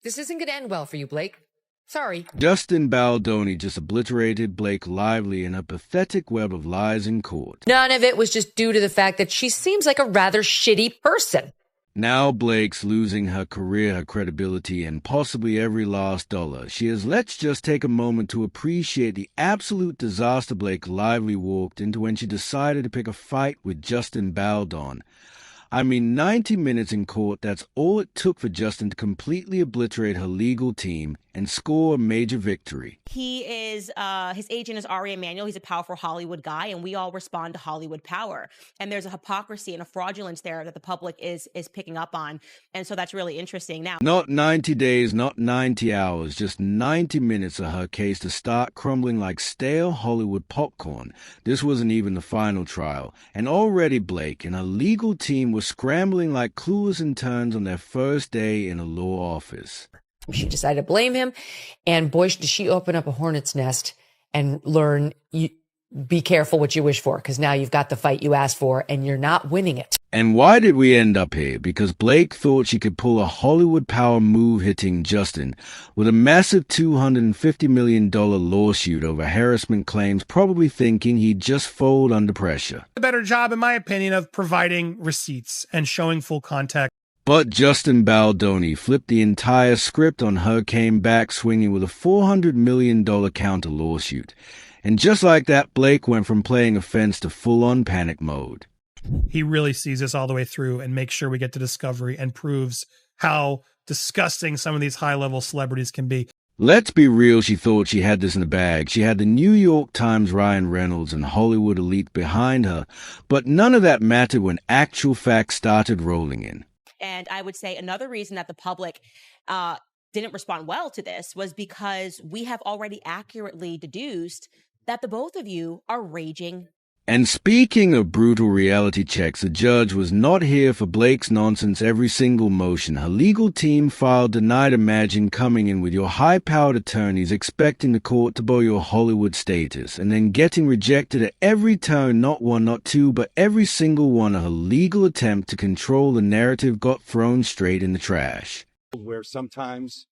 This isn't going to end well for you, Blake. Sorry. Justin Baldoni just obliterated Blake Lively in a pathetic web of lies in court. None of it was just due to the fact that she seems like a rather shitty person. Now Blake's losing her career, her credibility, and possibly every last dollar. Let's just take a moment to appreciate the absolute disaster Blake Lively walked into when she decided to pick a fight with Justin Baldoni. 90 minutes in court, that's all it took for Justin to completely obliterate her legal team and score a major victory. He is, his agent is Ari Emanuel. He's a powerful Hollywood guy, and we all respond to Hollywood power. And there's a hypocrisy and a fraudulence there that the public is picking up on. And so that's really interesting now. Not 90 days, not 90 hours, just 90 minutes of her case to start crumbling like stale Hollywood popcorn. This wasn't even the final trial. And already Blake and her legal team were scrambling like clueless interns on their first day in a law office. She decided to blame him, and boy, did she open up a hornet's nest and learn, be careful what you wish for, because now you've got the fight you asked for, and you're not winning it. And why did we end up here? Because Blake thought she could pull a Hollywood power move hitting Justin with a massive $250 million lawsuit over harassment claims, probably thinking he'd just fold under pressure. A better job, in my opinion, of providing receipts and showing full context. But Justin Baldoni flipped the entire script on her, came back swinging with a $400 million counter lawsuit. And just like that, Blake went from playing offense to full-on panic mode. He really sees this all the way through and makes sure we get to discovery and proves how disgusting some of these high-level celebrities can be. Let's be real, she thought she had this in the bag. She had the New York Times Ryan Reynolds and Hollywood elite behind her, but none of that mattered when actual facts started rolling in. And I would say another reason that the public didn't respond well to this was because we have already accurately deduced that the both of you are raging. And speaking of brutal reality checks, the judge was not here for Blake's nonsense every single motion. Her legal team filed denied. Imagine coming in with your high-powered attorneys expecting the court to blow your Hollywood status and then getting rejected at every turn, not one, not two, but every single one of her legal attempt to control the narrative got thrown straight in the trash. Where sometimes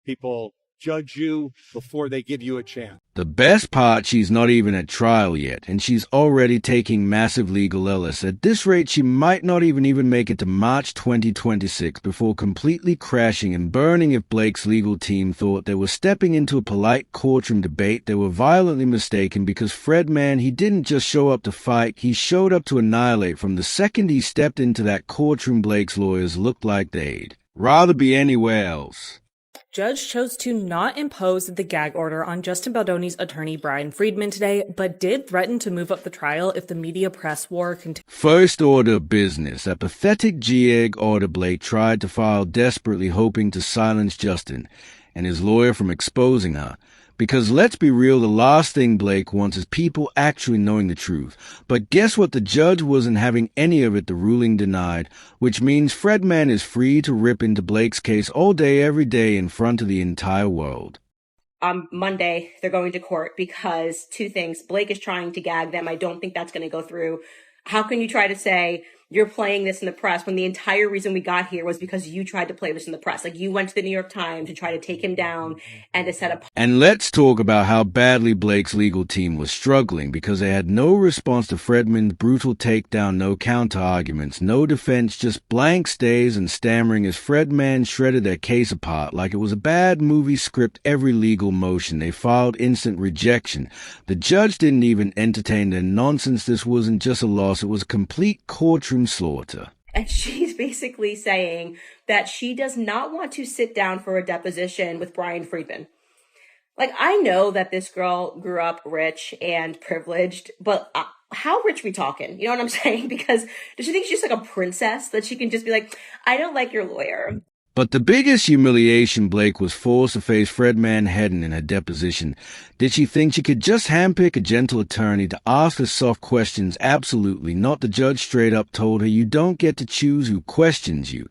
people judge you before they give you a chance. The best part, she's not even at trial yet, and she's already taking massive legal L's. At this rate, she might not even make it to March 2026 before completely crashing and burning. If Blake's legal team thought they were stepping into a polite courtroom debate, they were violently mistaken, because Fred Man, he didn't just show up to fight, he showed up to annihilate. From the second he stepped into that courtroom, Blake's lawyers looked like they'd rather be anywhere else. Judge chose to not impose the gag order on Justin Baldoni's attorney Brian Friedman today, but did threaten to move up the trial if the media press war continued. First order of business. A pathetic GEG order Blake tried to file desperately, hoping to silence Justin and his lawyer from exposing her. Because let's be real, the last thing Blake wants is people actually knowing the truth. But guess what? The judge wasn't having any of it. The ruling denied, which means Fredman is free to rip into Blake's case all day, every day, in front of the entire world. On Monday, they're going to court because two things. Blake is trying to gag them. I don't think that's going to go through. How can you try to say you're playing this in the press when the entire reason we got here was because you tried to play this in the press? Like, you went to the New York Times to try to take him down and to set up. And let's talk about how badly Blake's legal team was struggling, because they had no response to Fredman's brutal takedown, no counter-arguments, no defense, just blank stares and stammering as Fredman shredded their case apart like it was a bad movie script. Every legal motion they filed, instant rejection. The judge didn't even entertain their nonsense. This wasn't just a loss, it was a complete courtroom slaughter. And she's basically saying that she does not want to sit down for a deposition with Brian Friedman. Like, I know that this girl grew up rich and privileged, but how rich we talking? You know what I'm saying? Because does she think she's just like a princess that she can just be like, I don't like your lawyer? But the biggest humiliation, Blake was forced to face Fredman Hedden in her deposition. Did she think she could just handpick a gentle attorney to ask her soft questions? Absolutely not. The judge straight up told her, you don't get to choose who questions you.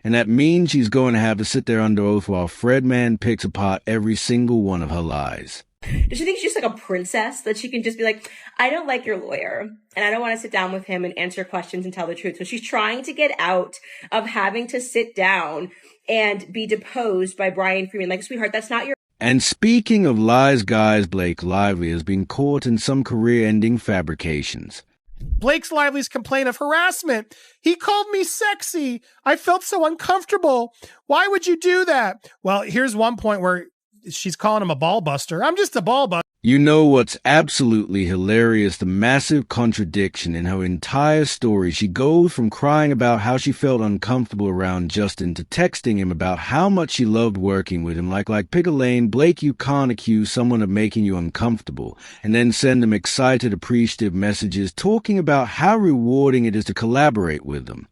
And that means she's going to have to sit there under oath while Fredman picks apart every single one of her lies. Does she think she's just like a princess that she can just be like, I don't like your lawyer and I don't want to sit down with him and answer questions and tell the truth. So she's trying to get out of having to sit down and be deposed by Brian Freeman. Like, sweetheart, that's not your. And speaking of lies, guys, Blake Lively has been caught in some career-ending fabrications. Blake Lively's complaint of harassment. He called me sexy. I felt so uncomfortable. Why would you do that? Well, here's one point where she's calling him a ball buster. I'm just a ball buster. You know what's absolutely hilarious? The massive contradiction in her entire story. She goes from crying about how she felt uncomfortable around Justin to texting him about how much she loved working with him. Like pick a lane, Blake, you can't accuse someone of making you uncomfortable, and then send them excited, appreciative messages talking about how rewarding it is to collaborate with them.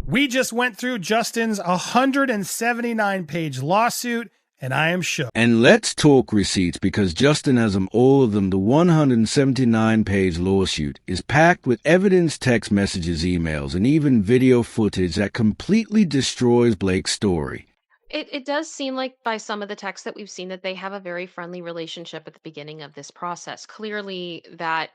We just went through Justin's 179-page lawsuit, and I am shook. And let's talk receipts, because Justin has them, all of them. The 179-page lawsuit is packed with evidence, text messages, emails, and even video footage that completely destroys Blake's story. It does seem like by some of the texts that we've seen that they have a very friendly relationship at the beginning of this process. Clearly that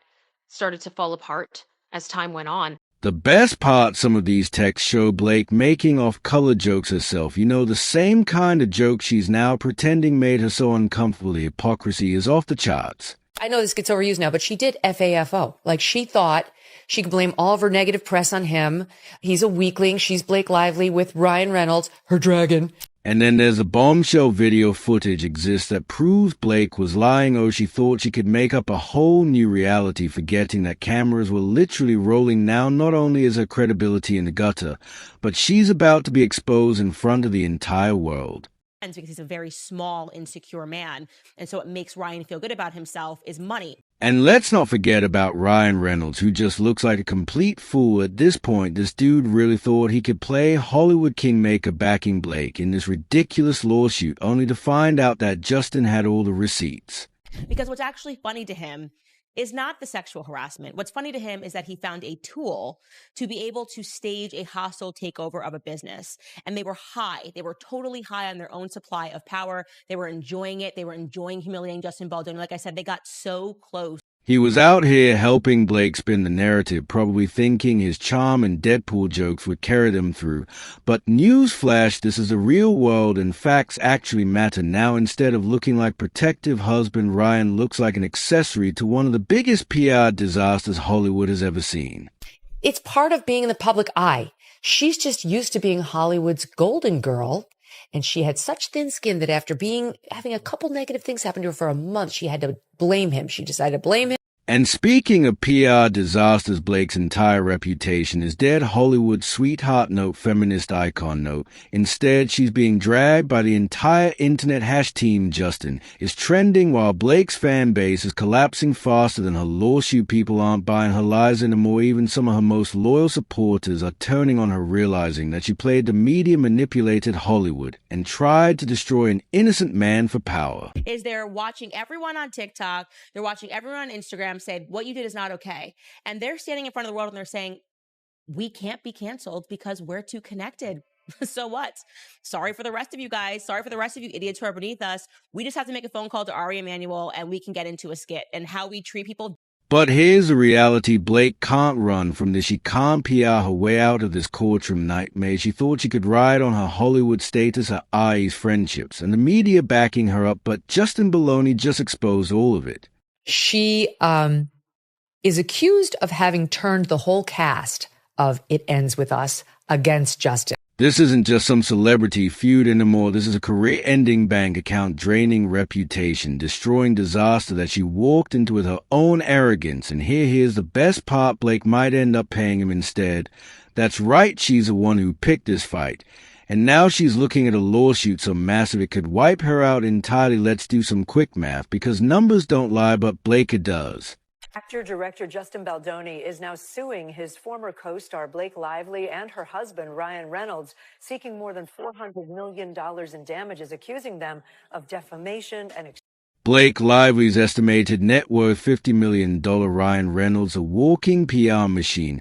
started to fall apart as time went on. The best part, some of these texts show Blake making off-color jokes herself. You know, the same kind of joke she's now pretending made her so uncomfortable. The hypocrisy is off the charts. I know this gets overused now, but she did FAFO. Like, she thought she could blame all of her negative press on him. He's a weakling. She's Blake Lively with Ryan Reynolds, her dragon. And then there's a bombshell video footage exists that proves Blake was lying. Oh, she thought she could make up a whole new reality, forgetting that cameras were literally rolling now. Not only is her credibility in the gutter, but she's about to be exposed in front of the entire world. Because he's a very small, insecure man. And so what makes Ryan feel good about himself is money. And let's not forget about Ryan Reynolds, who just looks like a complete fool at this point. This dude really thought he could play Hollywood kingmaker backing Blake in this ridiculous lawsuit, only to find out that Justin had all the receipts. Because what's actually funny to him is not the sexual harassment. What's funny to him is that he found a tool to be able to stage a hostile takeover of a business. And they were high. They were totally high on their own supply of power. They were enjoying it. They were enjoying humiliating Justin Baldoni. Like I said, they got so close. He was out here helping Blake spin the narrative, probably thinking his charm and Deadpool jokes would carry them through. But newsflash, this is the real world and facts actually matter. Now, instead of looking like protective husband, Ryan looks like an accessory to one of the biggest PR disasters Hollywood has ever seen. It's part of being in the public eye. She's just used to being Hollywood's golden girl. And she had such thin skin that after having a couple negative things happen to her for a month, she had to blame him. She decided to blame him. And speaking of PR disasters, Blake's entire reputation is dead. Hollywood sweetheart note, feminist icon note. Instead, she's being dragged by the entire internet. #team Justin is trending while Blake's fan base is collapsing faster than her lawsuit. People aren't buying her lies anymore. Even some of her most loyal supporters are turning on her, realizing that she played the media manipulated Hollywood and tried to destroy an innocent man for power. Is they're watching everyone on TikTok, they're watching everyone on Instagram say, what you did is not okay. And they're standing in front of the world and they're saying, we can't be canceled because we're too connected. So what? Sorry for the rest of you guys. Sorry for the rest of you idiots who are beneath us. We just have to make a phone call to Ari Emanuel and we can get into a skit and how we treat people. But here's the reality. Blake can't run from this. She can't PR her way out of this courtroom nightmare. She thought she could ride on her Hollywood status, her eyes, friendships, and the media backing her up, but Justin Baldoni just exposed all of it. She is accused of having turned the whole cast of It Ends With Us against Justin. This isn't just some celebrity feud anymore. This is a career-ending, bank account draining, reputation destroying disaster that she walked into with her own arrogance. And here's the best part. Blake might end up paying him instead. That's right, she's the one who picked this fight. And now she's looking at a lawsuit so massive it could wipe her out entirely. Let's do some quick math, because numbers don't lie, but Blake does. Actor-director Justin Baldoni is now suing his former co-star Blake Lively and her husband Ryan Reynolds, seeking more than $400 million in damages, accusing them of defamation and Blake Lively's estimated net worth $50 million. Ryan Reynolds, a walking PR machine.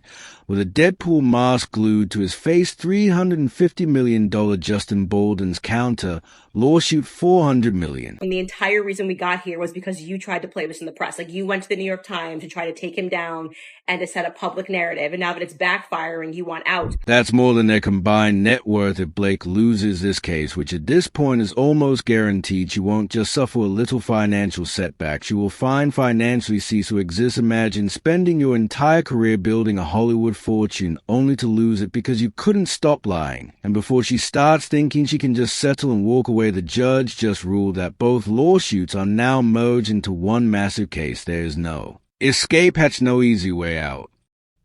with a Deadpool mask glued to his face. $350 million Justin Baldoni's counter lawsuit $400 million. And the entire reason we got here was because you tried to play this in the press. Like, you went to the New York Times to try to take him down and to set a public narrative. And now that it's backfiring, you want out. That's more than their combined net worth if Blake loses this case, which at this point is almost guaranteed. She won't just suffer a little financial setback. She will financially cease to exist. Imagine spending your entire career building a Hollywood fortune only to lose it because you couldn't stop lying. And before she starts thinking she can just settle and walk away, the judge just ruled that both lawsuits are now merged into one massive case. There is no escape hatch, no easy way out.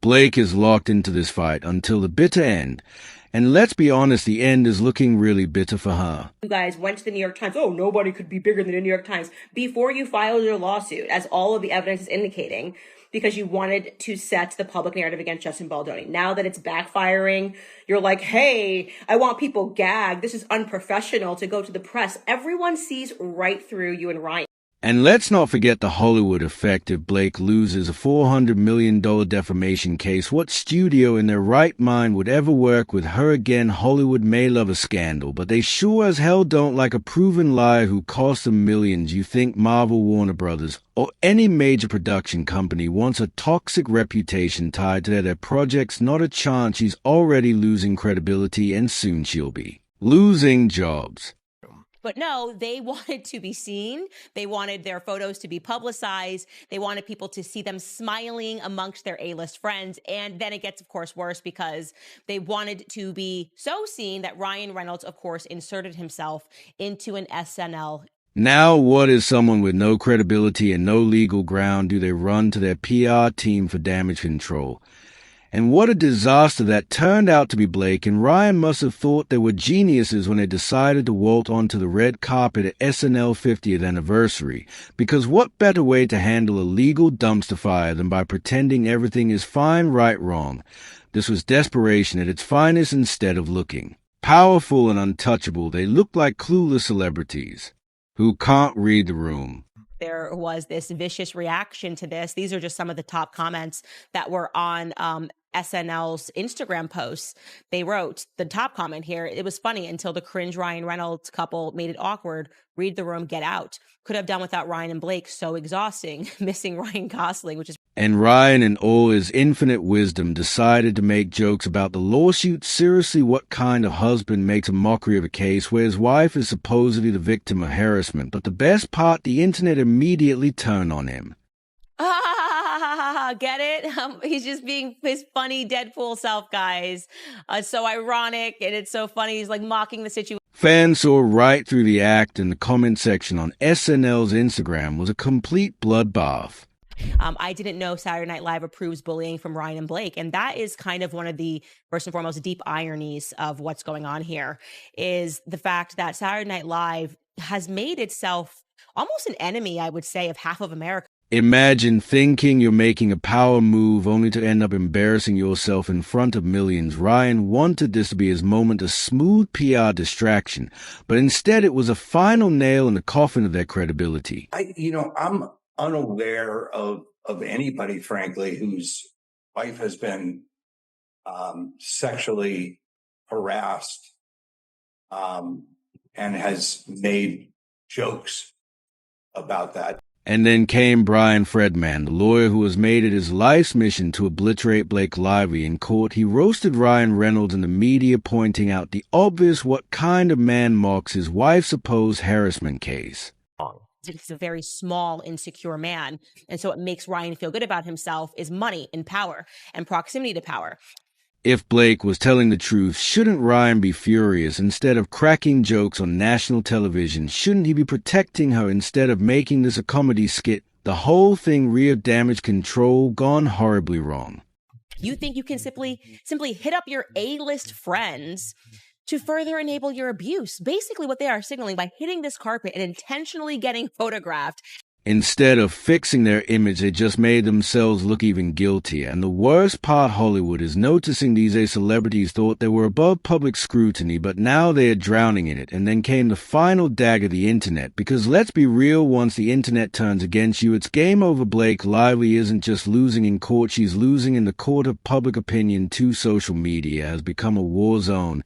Blake is locked into this fight until the bitter end. And let's be honest, the end is looking really bitter for her. You guys went to the New York Times. Oh, nobody could be bigger than the New York Times before you filed your lawsuit, as all of the evidence is indicating, because you wanted to set the public narrative against Justin Baldoni. Now that it's backfiring, you're like, hey, I want people gagged. This is unprofessional to go to the press. Everyone sees right through you and Ryan. And let's not forget the Hollywood effect if Blake loses a $400 million defamation case. What studio in their right mind would ever work with her again? Hollywood may love a scandal, but they sure as hell don't like a proven liar who costs them millions. You think Marvel, Warner Brothers, or any major production company wants a toxic reputation tied to their projects? Not a chance. She's already losing credibility, and soon she'll be losing jobs. But no, they wanted to be seen. They wanted their photos to be publicized. They wanted people to see them smiling amongst their A-list friends. And then it gets, of course, worse because they wanted to be so seen that Ryan Reynolds, of course, inserted himself into an SNL. Now, what is someone with no credibility and no legal ground do they run to their PR team for damage control? And what a disaster that turned out to be. Blake and Ryan must have thought they were geniuses when they decided to waltz onto the red carpet at SNL 50th anniversary, because what better way to handle a legal dumpster fire than by pretending everything is fine, right, wrong? This was desperation at its finest. Instead of looking powerful and untouchable, they looked like clueless celebrities who can't read the room. There was this vicious reaction to this. These are just some of the top comments that were on SNL's Instagram posts. They wrote the top comment here: it was funny until the cringe Ryan Reynolds couple made it awkward. Read the room, get out. Could have done without Ryan and Blake. So exhausting. Missing Ryan Gosling, which is... And Ryan, in all his infinite wisdom, decided to make jokes about the lawsuit. Seriously, what kind of husband makes a mockery of a case where his wife is supposedly the victim of harassment? But the best part, the internet immediately turned on him. Get it? He's just being his funny Deadpool self, guys. So ironic, and it's so funny. He's like mocking the situation. Fans saw right through the act, and the comment section on SNL's Instagram was a complete bloodbath. I didn't know Saturday Night Live approves bullying from Ryan and Blake. And that is kind of one of the, first and foremost, deep ironies of what's going on here, is the fact that Saturday Night Live has made itself almost an enemy, I would say, of half of America. Imagine thinking you're making a power move only to end up embarrassing yourself in front of millions. Ryan wanted this to be his moment, a smooth PR distraction, but instead it was a final nail in the coffin of their credibility. I'm unaware of anybody, frankly, whose wife has been sexually harassed and has made jokes about that. And then came Brian Fredman, the lawyer who has made it his life's mission to obliterate Blake Lively in court. He roasted Ryan Reynolds in the media, pointing out the obvious: what kind of man mocks his wife's supposed harassment case? He's a very small, insecure man. And so what makes Ryan feel good about himself is money and power and proximity to power. If Blake was telling the truth, shouldn't Ryan be furious? Instead of cracking jokes on national television, shouldn't he be protecting her instead of making this a comedy skit? The whole thing real damage control gone horribly wrong. You think you can simply hit up your A-list friends to further enable your abuse? Basically what they are signaling by hitting this carpet and intentionally getting photographed Instead of fixing their image, they just made themselves look even guiltier. And the worst part, Hollywood, is noticing these celebrities thought they were above public scrutiny, but now they are drowning in it. And then came the final dagger, the internet. Because let's be real, once the internet turns against you, it's game over. Blake Lively isn't just losing in court, she's losing in the court of public opinion too. Social media has become a war zone,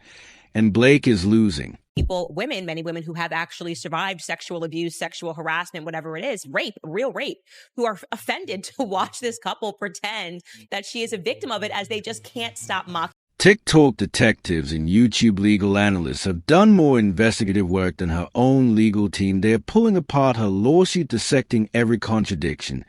and Blake is losing. Many women who have actually survived sexual abuse, sexual harassment, whatever it is, rape, real rape, who are offended to watch this couple pretend that she is a victim of it as they just can't stop mocking. TikTok detectives and YouTube legal analysts have done more investigative work than her own legal team. They are pulling apart her lawsuit, dissecting every contradiction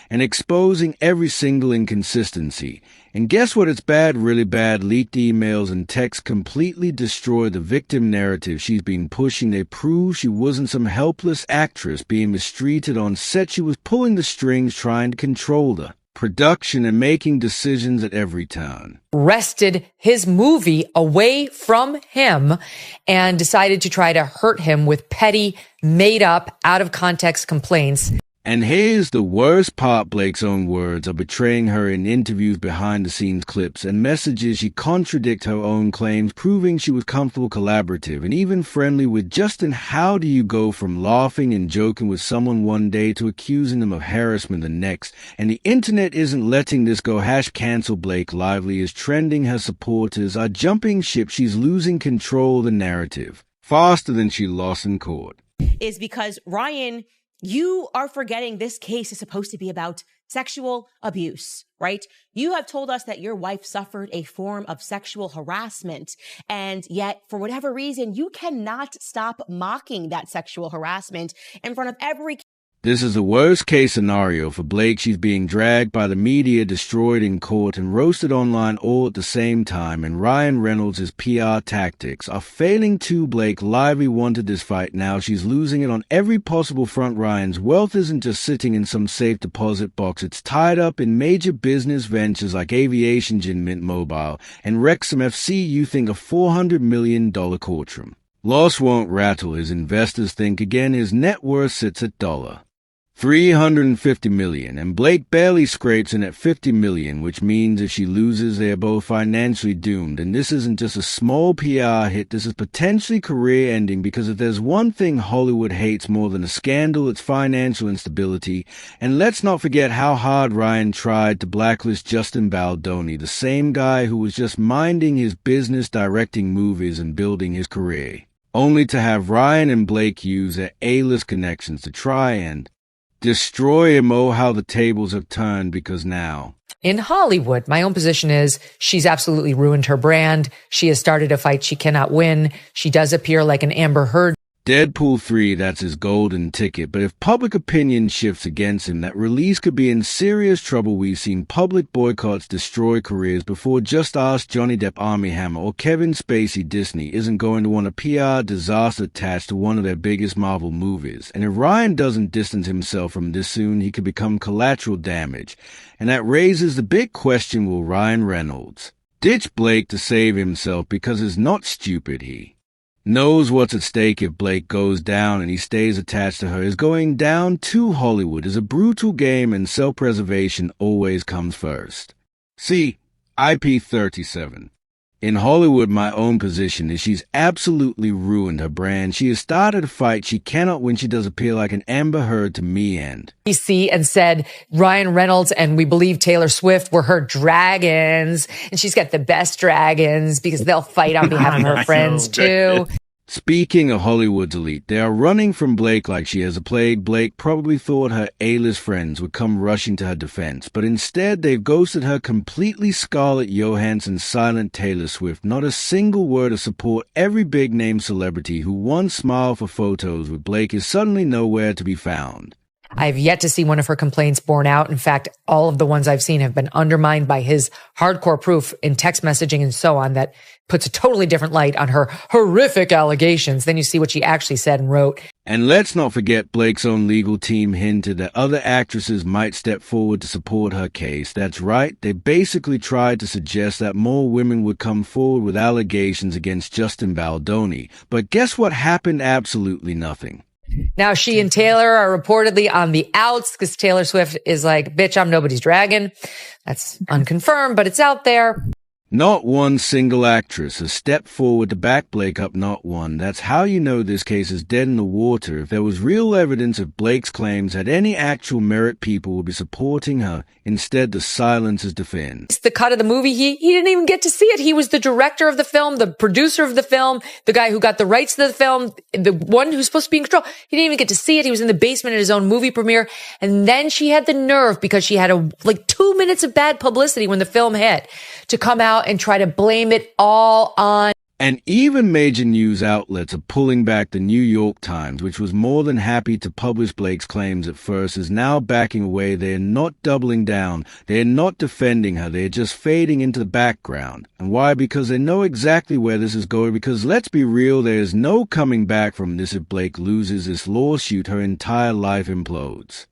and exposing every single inconsistency. And guess what? It's bad, really bad. Leaked emails and texts completely destroy the victim narrative she's been pushing. They prove she wasn't some helpless actress being mistreated on set. She was pulling the strings, trying to control the production and making decisions at every turn. Wrested his movie away from him and decided to try to hurt him with petty, made up, out of context complaints. And here's the worst part, Blake's own words are betraying her in interviews, behind-the-scenes clips, and messages. She contradicts her own claims, proving she was comfortable, collaborative, and even friendly with Justin. How do you go from laughing and joking with someone one day to accusing them of harassment the next? And the internet isn't letting this go. #cancel Blake Lively is trending. Her supporters are jumping ship. She's losing control of the narrative faster than she lost in court. Is because, Ryan, you are forgetting this case is supposed to be about sexual abuse, right? You have told us that your wife suffered a form of sexual harassment, and yet, for whatever reason, you cannot stop mocking that sexual harassment in front of every. This is the worst case scenario for Blake. She's being dragged by the media, destroyed in court, and roasted online all at the same time. And Ryan Reynolds' PR tactics are failing too. Blake Lively wanted this fight. Now she's losing it on every possible front. Ryan's wealth isn't just sitting in some safe deposit box. It's tied up in major business ventures like aviation, Mint Mobile, and Wrexham FC. You think a $400 million courtroom loss won't rattle his investors. Think again. His net worth sits at $350 million, and Blake barely scrapes in at $50 million, which means if she loses, they are both financially doomed. And this isn't just a small PR hit, this is potentially career-ending, because if there's one thing Hollywood hates more than a scandal, it's financial instability. And let's not forget how hard Ryan tried to blacklist Justin Baldoni, the same guy who was just minding his business, directing movies and building his career, only to have Ryan and Blake use their A-list connections to try and destroy him. Oh, how the tables have turned, because now in Hollywood, my own position is she's absolutely ruined her brand. She has started a fight she cannot win. She does appear like an Amber Heard. Deadpool 3, that's his golden ticket. But if public opinion shifts against him, that release could be in serious trouble. We've seen public boycotts destroy careers before. Just ask Johnny Depp, Armie Hammer, or Kevin Spacey. Disney isn't going to want a PR disaster attached to one of their biggest Marvel movies. And if Ryan doesn't distance himself from this soon, he could become collateral damage. And that raises the big question, will Ryan Reynolds ditch Blake to save himself? Because it's not stupid. He knows what's at stake. If Blake goes down and he stays attached to her, is going down to Hollywood is a brutal game, and self-preservation always comes first. See, IP37. In Hollywood, my own position is she's absolutely ruined her brand. She has started a fight she cannot win. She does appear like an Amber Heard to me. And PC and said Ryan Reynolds and we believe Taylor Swift were her dragons, and she's got the best dragons because they'll fight on behalf of her friends too. Speaking of Hollywood's elite, they are running from Blake like she has a plague. Blake probably thought her A-list friends would come rushing to her defense, but instead they've ghosted her completely. Scarlett Johansson, silent Taylor Swift, not a single word of support. Every big-name celebrity who once smiled for photos with Blake is suddenly nowhere to be found. I've yet to see one of her complaints borne out. In fact, all of the ones I've seen have been undermined by his hardcore proof in text messaging and so on that puts a totally different light on her horrific allegations. Then you see what she actually said and wrote. And let's not forget Blake's own legal team hinted that other actresses might step forward to support her case. That's right. They basically tried to suggest that more women would come forward with allegations against Justin Baldoni. But guess what happened? Absolutely nothing. Now she and Taylor are reportedly on the outs because Taylor Swift is like, bitch, I'm nobody's dragon. That's unconfirmed, but it's out there. Not one single actress has stepped forward to back Blake up, not one. That's how you know this case is dead in the water. If there was real evidence of Blake's claims had any actual merit, people would be supporting her. Instead, the silence is defend. It's the cut of the movie. He didn't even get to see it. He was the director of the film, the producer of the film, the guy who got the rights to the film, the one who's supposed to be in control. He didn't even get to see it. He was in the basement at his own movie premiere. And then she had the nerve, because she had 2 minutes of bad publicity when the film hit, to come out and try to blame it all on. And even major news outlets are pulling back. The New York Times, which was more than happy to publish Blake's claims at first, is now backing away. They're not doubling down. They're not defending her. They're just fading into the background. And why? Because they know exactly where this is going. Because let's be real, there is no coming back from this. If Blake loses this lawsuit, her entire life implodes.